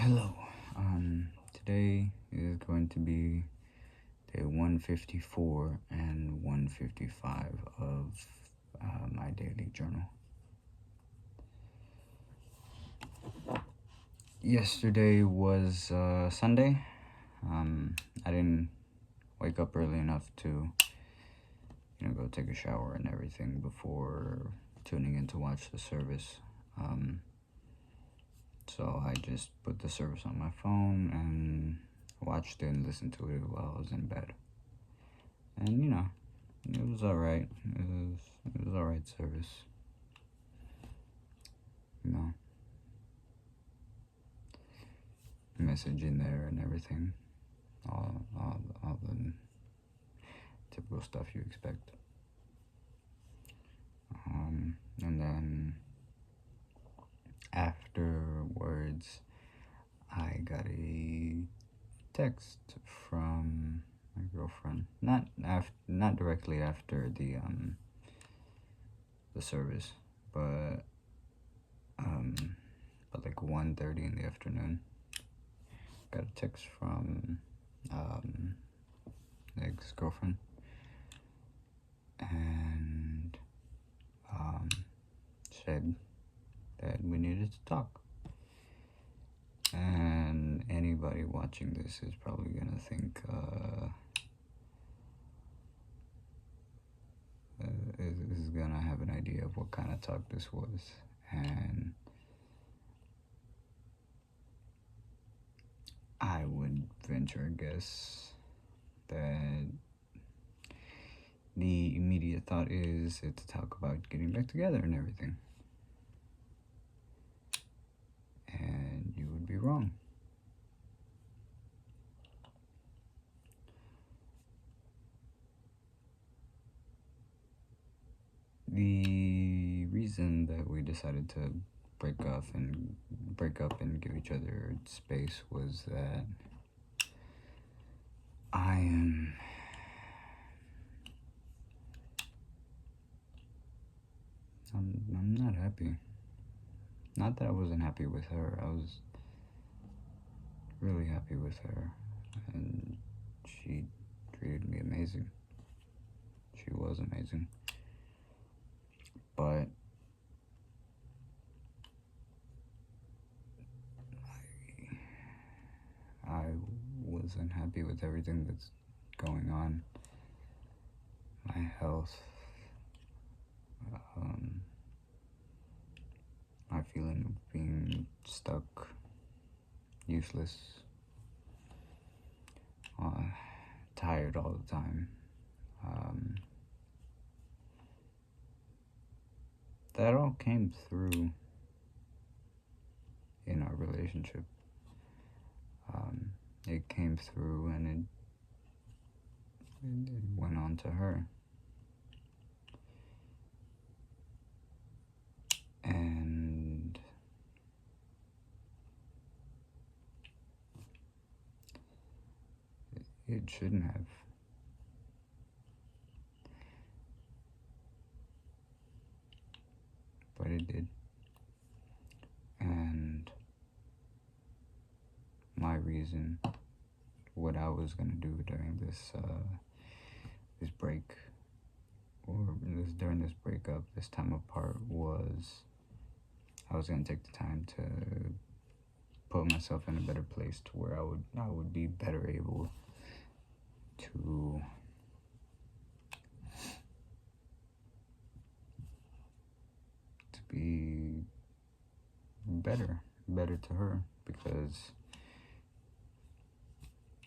Hello. Today is going to be day 154 and 155 of my daily journal. Yesterday was Sunday. I didn't wake up early enough to, go take a shower and everything before tuning in to watch the service. So I just put the service on my phone and watched it and listened to it while I was in bed. And it was alright. It was alright service. Message in there and everything. All the typical stuff you expect. And then afterwards, I got a text from my girlfriend. Not directly after the service, but like 1:30 in the afternoon. Got a text from ex-girlfriend, and said that we needed to talk. And anybody watching this is probably gonna think is gonna have an idea of what kind of talk this was. And I would venture a guess that the immediate thought is to talk about getting back together and everything. And you would be wrong. The reason that we decided to break up and give each other space was that I'm not happy. Not that I wasn't happy with her. I was really happy with her, and she treated me amazing. She was amazing. But I wasn't happy with everything that's going on. My health, my feeling of being stuck, useless, tired all the time. That all came through in our relationship. It came through and it went on to her. And it shouldn't have. But it did. And my reason, what I was gonna do during this break, or during this breakup, this time apart, was I was gonna take the time to put myself in a better place to where I would be better able to be better to her, because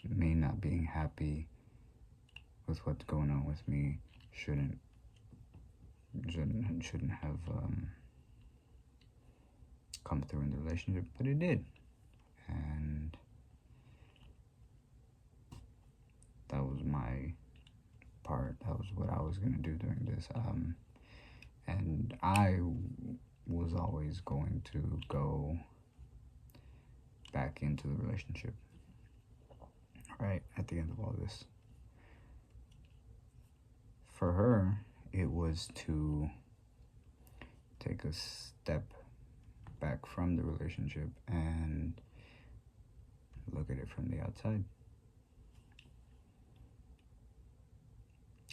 me not being happy with what's going on with me shouldn't have come through in the relationship, but it did. And that was my part. That was what I was gonna do during this. And I was always going to go back into the relationship, right, at the end of all this. For her, it was to take a step back from the relationship and look at it from the outside.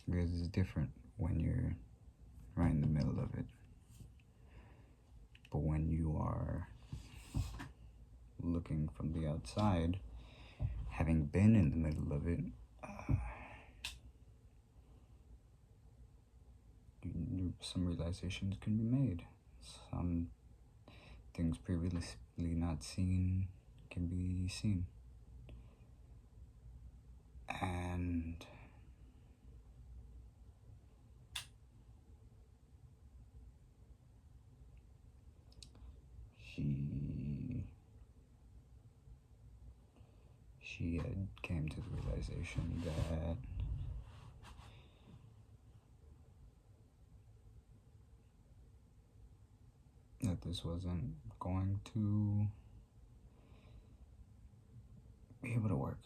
Because it's different when you're right in the middle of it. But when you are looking from the outside, having been in the middle of it, some realizations can be made. Some things previously not seen can be seen. And she had came to the realization that this wasn't going to be able to work.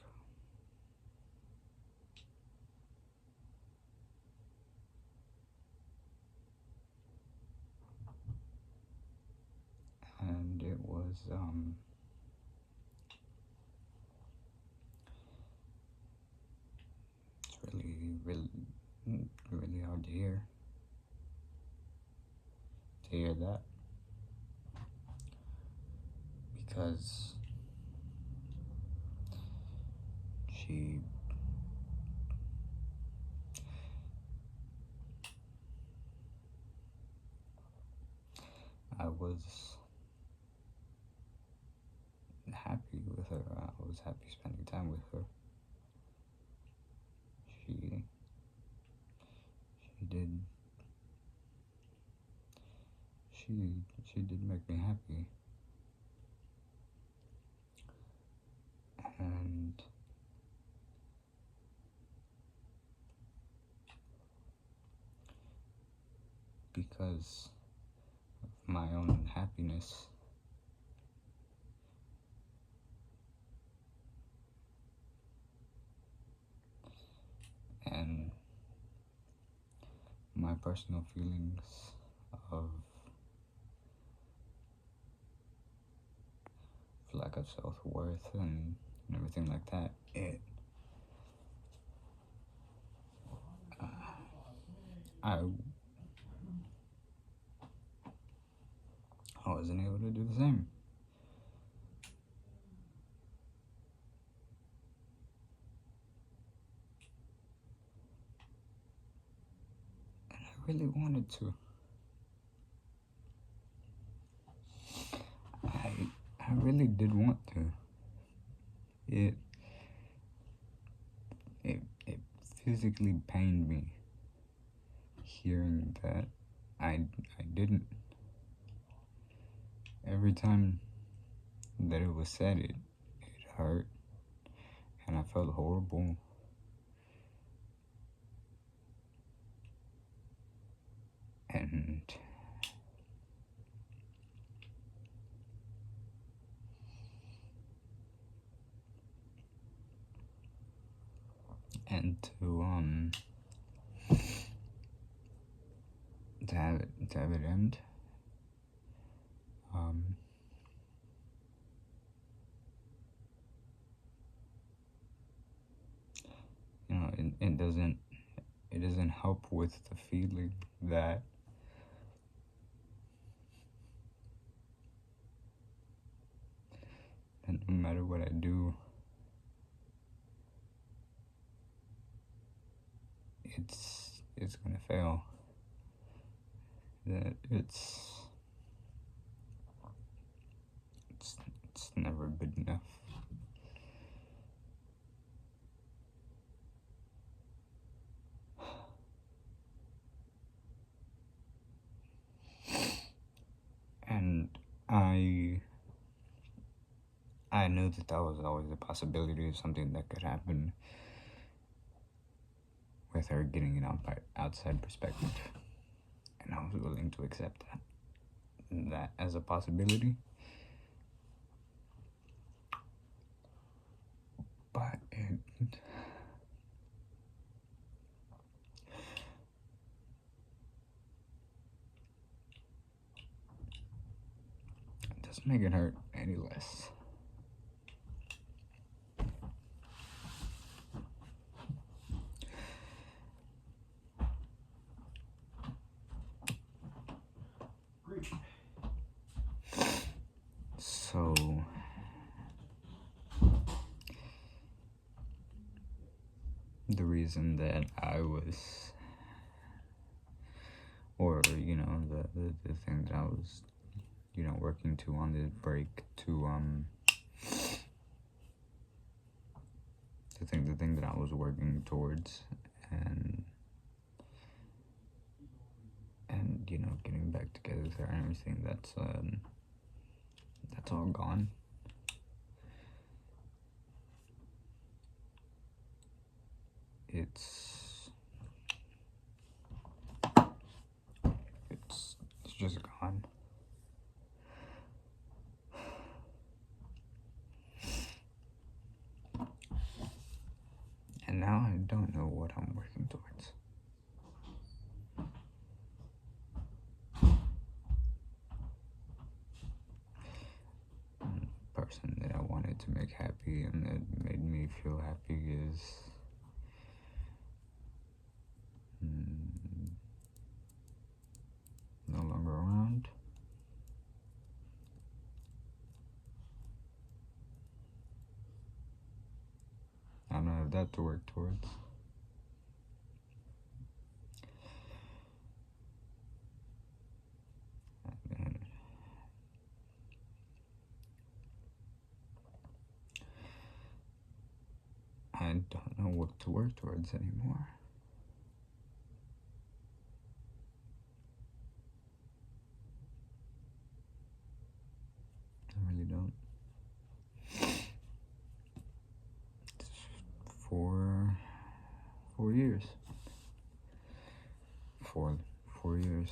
And it was it's really hard to hear that, because I was happy with her. I was happy spending time with her. She did make me happy. And because of my own unhappiness, and my personal feelings of lack of self-worth and everything like that, I wasn't able to do the same. And I really wanted to. I really did want to. It physically pained me hearing that I didn't. Every time that it was said, it hurt, and I felt horrible. And to have it end, you know, it doesn't help with the feeling that no matter what I do, it's gonna fail. That it's never good enough. And I knew that was always a possibility of something that could happen with her getting an outside perspective. And I was willing to accept that as a possibility. But it doesn't make it hurt any less. So the reason that I was, or the thing that I was working to on this break to the thing that I was working towards, and getting back together and everything, that's all gone. It's just gone. And now I don't know what I'm working towards. The person that I wanted to make happy and that made me feel happy is no longer around. I don't have that to work towards. And I don't know what to work towards anymore. I really don't. It's 4 years. 4 years.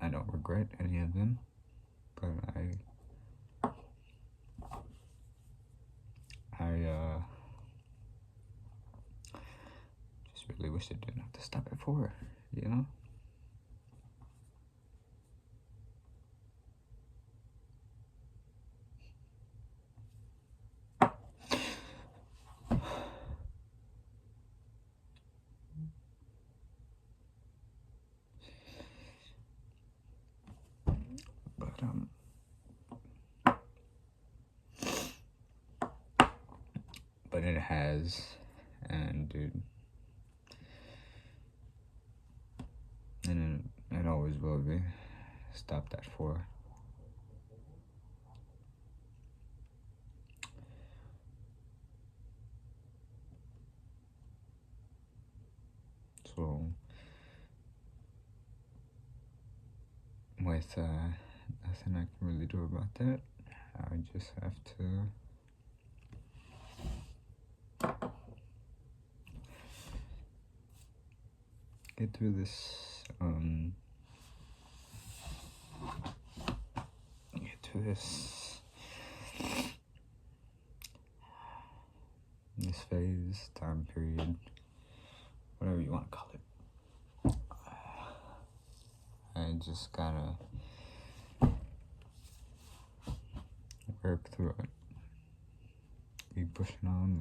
I don't regret any of them, but I just really wish it didn't have to stop at 4, But it has, and dude, and it always will be stopped at 4. So with nothing I can really do about that, I just have to get through this this phase, time period, whatever you want to call it. I just gotta work through it. Keep pushing on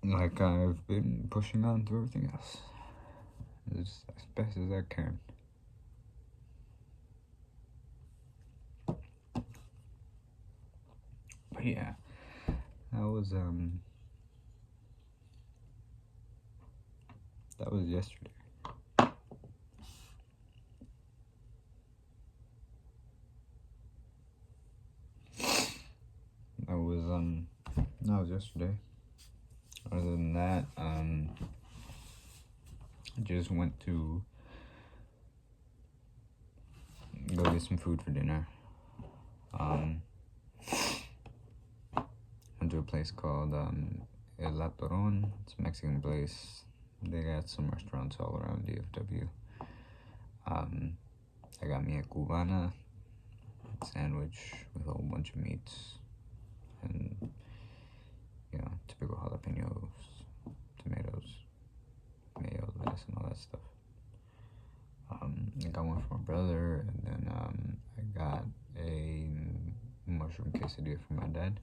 like I've been pushing on through everything else, as best as I can. But yeah, that was yesterday. That was yesterday. Other than that, I just went to go get some food for dinner. Went to a place called El Latoron. It's a Mexican place. They got some restaurants all around DFW. I got me a cubana sandwich with a whole bunch of meats and typical jalapenos, tomatoes, mayo, lettuce, and all that stuff. I got one for my brother, and then I got a mushroom quesadilla for my dad.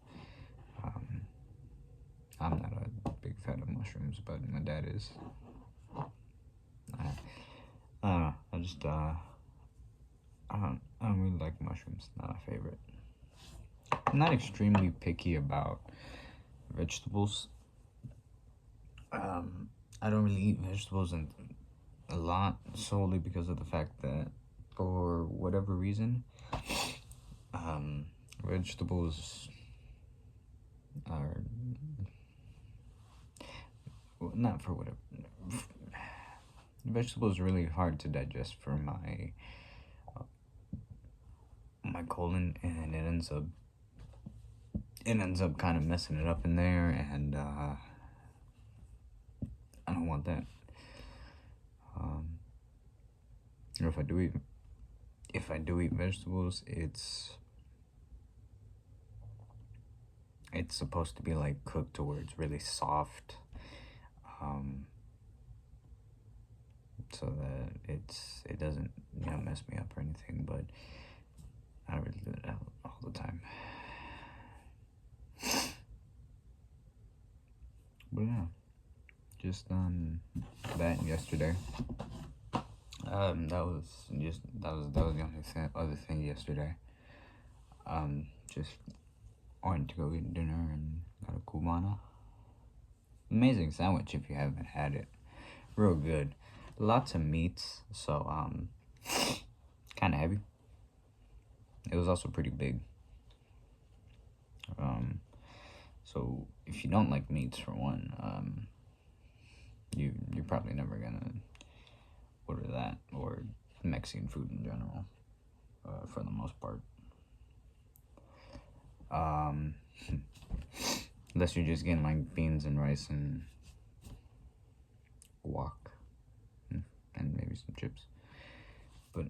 I'm not a big fan of mushrooms, but my dad is. I I don't know. I don't really like mushrooms. Not my favorite. I'm not extremely picky about vegetables. I don't really eat vegetables and a lot solely because of the fact that, for whatever reason, vegetables are, well, not for whatever. Vegetables are really hard to digest for my colon, and it ends up kind of messing it up in there, and I don't want that. Or if I do eat vegetables, it's supposed to be like cooked to where it's really soft, so that it doesn't, mess me up or anything. But I don't really do it all the time. But yeah, just that yesterday. That was the only other thing yesterday. Just went to go eat dinner and got a cubana. Amazing sandwich if you haven't had it. Real good. Lots of meats, so kind of heavy. It was also pretty big. So if you don't like meats, for one, you're probably never gonna order that, or Mexican food in general, for the most part. Unless you're just getting like beans and rice and guac and maybe some chips. But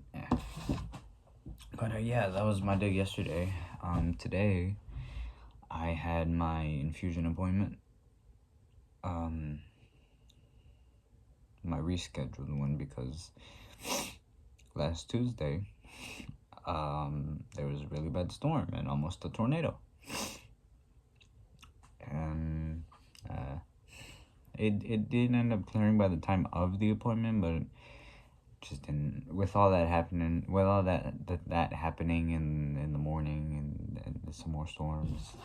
yeah, that was my day yesterday. Today I had my infusion appointment. My rescheduled one, because last Tuesday there was a really bad storm and almost a tornado. And it did end up clearing by the time of the appointment, but just didn't. With all that happening, that happening in the morning, and some more storms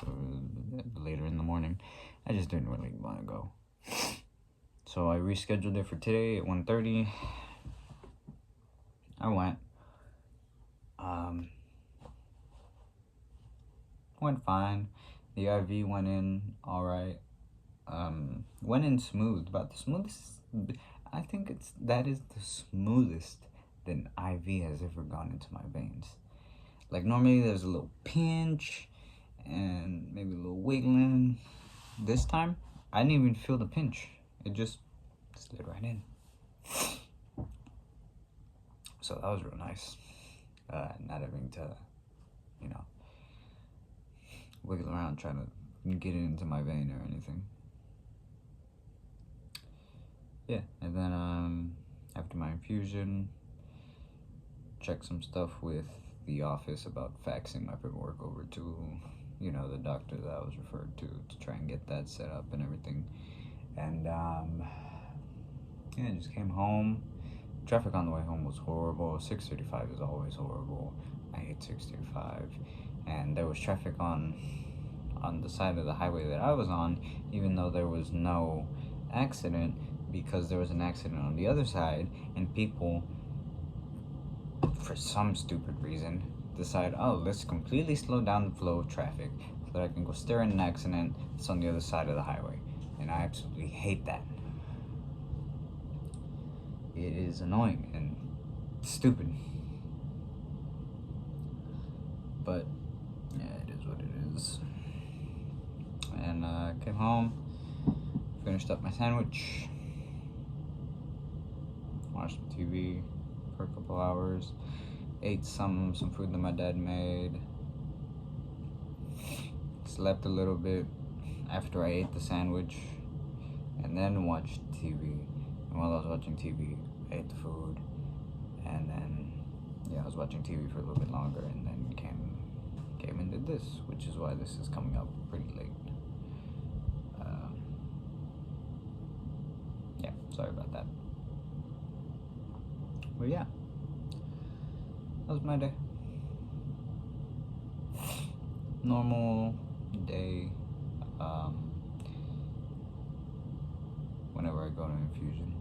later in the morning, I just didn't really want to go. So I rescheduled it for today at 1:30. I went. Went fine. The IV went in all right. Went in smooth, about the smoothest. I think that is the smoothest that an IV has ever gone into my veins. Like, normally there's a little pinch and maybe a little wiggling. This time, I didn't even feel the pinch. It just slid right in. So that was real nice. Not having to, wiggle around trying to get it into my vein or anything. Yeah, and then after my infusion, check some stuff with the office about faxing my paperwork over to, the doctor that I was referred to try and get that set up and everything. And yeah, just came home. Traffic on the way home was horrible. 6:35 is always horrible. I hate 6:35. And there was traffic on the side of the highway that I was on, even though there was no accident, because there was an accident on the other side, and people, for some stupid reason, decide, oh, let's completely slow down the flow of traffic so that I can go stare at an accident that's on the other side of the highway. And I absolutely hate that. It is annoying and stupid. But yeah, it is what it is. And I came home, finished up my sandwich, watched some TV for a couple hours, ate some food that my dad made, slept a little bit after I ate the sandwich, and then watched TV. And while I was watching TV, I ate the food, and then I was watching TV for a little bit longer, and then came and did this, which is why this is coming up pretty late. Yeah, sorry about that. But yeah, that was my day. Normal day. Whenever I go to infusion,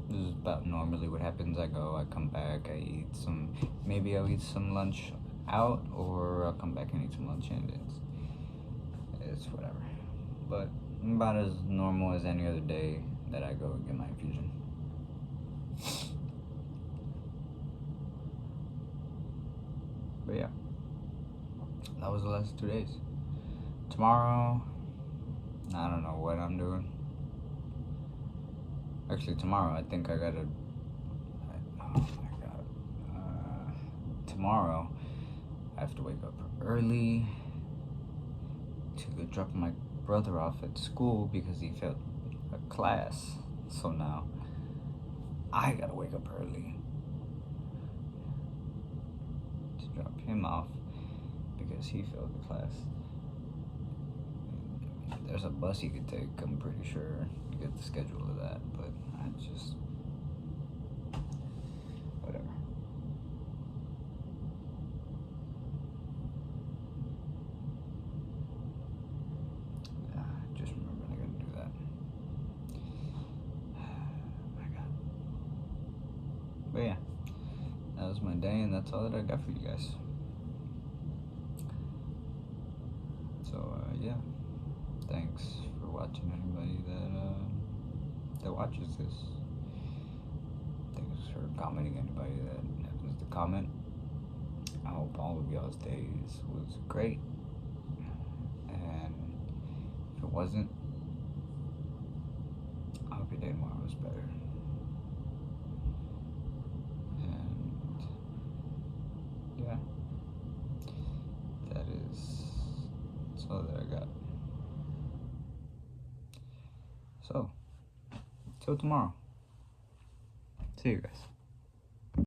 this is about normally what happens. I go, I come back, I eat some. Maybe I'll eat some lunch out, or I'll come back and eat some lunch, and it's whatever. But about as normal as any other day that I go and get my infusion. But yeah, that was the last 2 days. Tomorrow, I don't know what I'm doing. Actually, tomorrow I think I gotta. Oh my god. Tomorrow I have to wake up early to go drop my brother off at school because he failed a class. So now I gotta wake up early to drop him off because he failed the class. There's a bus he could take, I'm pretty sure, to get the schedule of that, but I just, whatever. Just remember I gotta do that. My god. But yeah, that was my day, and that's all that I got for you guys. So yeah, thanks for watching, anybody that watches this. Thanks for commenting, anybody that happens to comment. I hope all of y'all's days was great, and if it wasn't, I hope your day tomorrow was better. And yeah, that's all that I got. So, till tomorrow. See you guys.